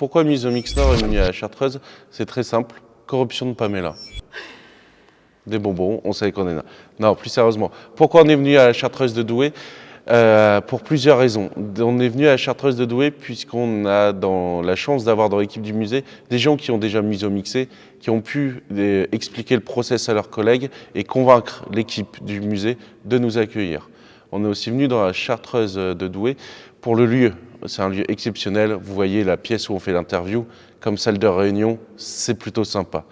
Pourquoi Musomix Nord est venu à la Chartreuse? C'est très simple, corruption de Pamela. Des bonbons, on savait qu'on est là. Non, plus sérieusement. Pourquoi on est venu à la Chartreuse de Douai? Pour plusieurs raisons. On est venu à la Chartreuse de Douai puisqu'on a la chance d'avoir dans l'équipe du musée des gens qui ont déjà musomixé, qui ont pu expliquer le process à leurs collègues et convaincre l'équipe du musée de nous accueillir. On est aussi venu dans la Chartreuse de Douai pour le lieu. C'est un lieu exceptionnel. Vous voyez la pièce où on fait l'interview, comme salle de réunion, c'est plutôt sympa.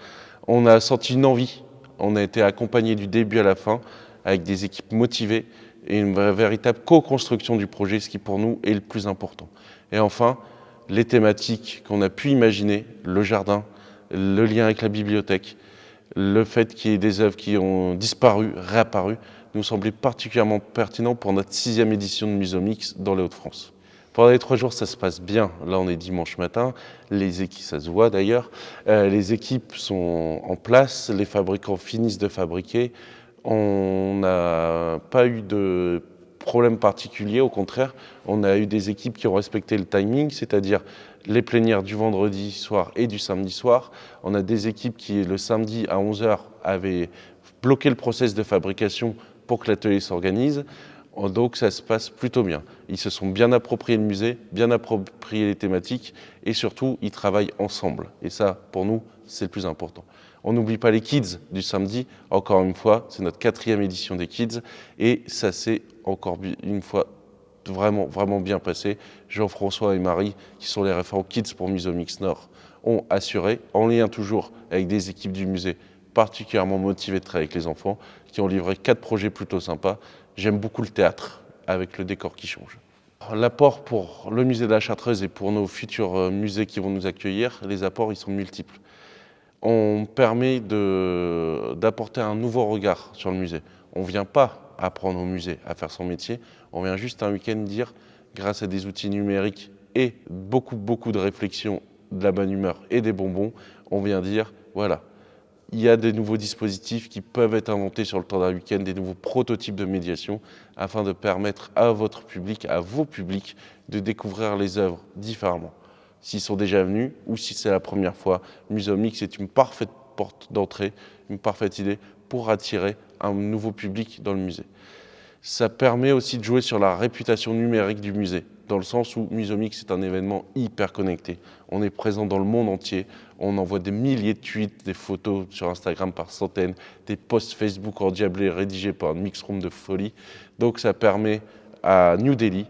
On a senti une envie. On a été accompagné du début à la fin avec des équipes motivées et une véritable co-construction du projet, ce qui pour nous est le plus important. Et enfin, les thématiques qu'on a pu imaginer, le jardin, le lien avec la bibliothèque, le fait qu'il y ait des œuvres qui ont disparu, réapparu, nous semblait particulièrement pertinent pour notre 6e édition de Musomix dans les Hauts-de-France. Pendant les 3 jours, ça se passe bien. Là, on est dimanche matin. Les équipes, ça se voit d'ailleurs. Les équipes sont en place. Les fabricants finissent de fabriquer. On n'a pas eu de problème particulier. Au contraire, on a eu des équipes qui ont respecté le timing, c'est-à-dire les plénières du vendredi soir et du samedi soir. On a des équipes qui, le samedi à 11 h, avaient bloqué le process de fabrication pour que l'atelier s'organise. Donc ça se passe plutôt bien. Ils se sont bien appropriés le musée, bien appropriés les thématiques et surtout ils travaillent ensemble. Et ça, pour nous, c'est le plus important. On n'oublie pas les Kids du samedi. Encore une fois, c'est notre 4e édition des Kids et ça s'est encore une fois vraiment bien passé. Jean-François et Marie, qui sont les référents Kids pour Musomix Nord, ont assuré, en lien toujours avec des équipes du musée particulièrement motivées de travailler avec les enfants, qui ont livré 4 projets plutôt sympas. J'aime beaucoup le théâtre, avec le décor qui change. L'apport pour le musée de la Chartreuse et pour nos futurs musées qui vont nous accueillir, les apports ils sont multiples. On permet d'apporter un nouveau regard sur le musée. On ne vient pas apprendre au musée à faire son métier, on vient juste un week-end dire, grâce à des outils numériques et beaucoup de réflexion, de la bonne humeur et des bonbons, on vient dire, voilà, il y a des nouveaux dispositifs qui peuvent être inventés sur le temps d'un week-end, des nouveaux prototypes de médiation, afin de permettre à votre public, à vos publics, de découvrir les œuvres différemment. S'ils sont déjà venus ou si c'est la première fois, Musomix est une parfaite porte d'entrée, une parfaite idée pour attirer un nouveau public dans le musée. Ça permet aussi de jouer sur la réputation numérique du musée, dans le sens où Musomix est un événement hyper connecté. On est présent dans le monde entier, on envoie des milliers de tweets, des photos sur Instagram par centaines, des posts Facebook endiablés rédigés par un mixroom de folie. Donc ça permet à New Delhi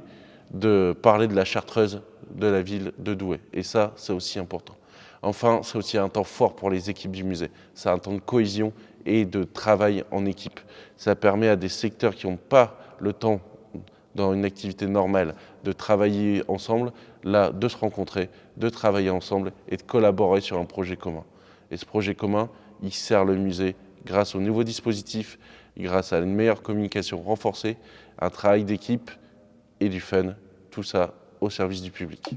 de parler de la Chartreuse de la ville de Douai. Et ça, c'est aussi important. Enfin, c'est aussi un temps fort pour les équipes du musée. C'est un temps de cohésion et de travail en équipe. Ça permet à des secteurs qui n'ont pas le temps, dans une activité normale, de travailler ensemble, là, de se rencontrer, de travailler ensemble et de collaborer sur un projet commun. Et ce projet commun, il sert le musée grâce aux nouveaux dispositifs, grâce à une meilleure communication renforcée, un travail d'équipe et du fun, tout ça au service du public.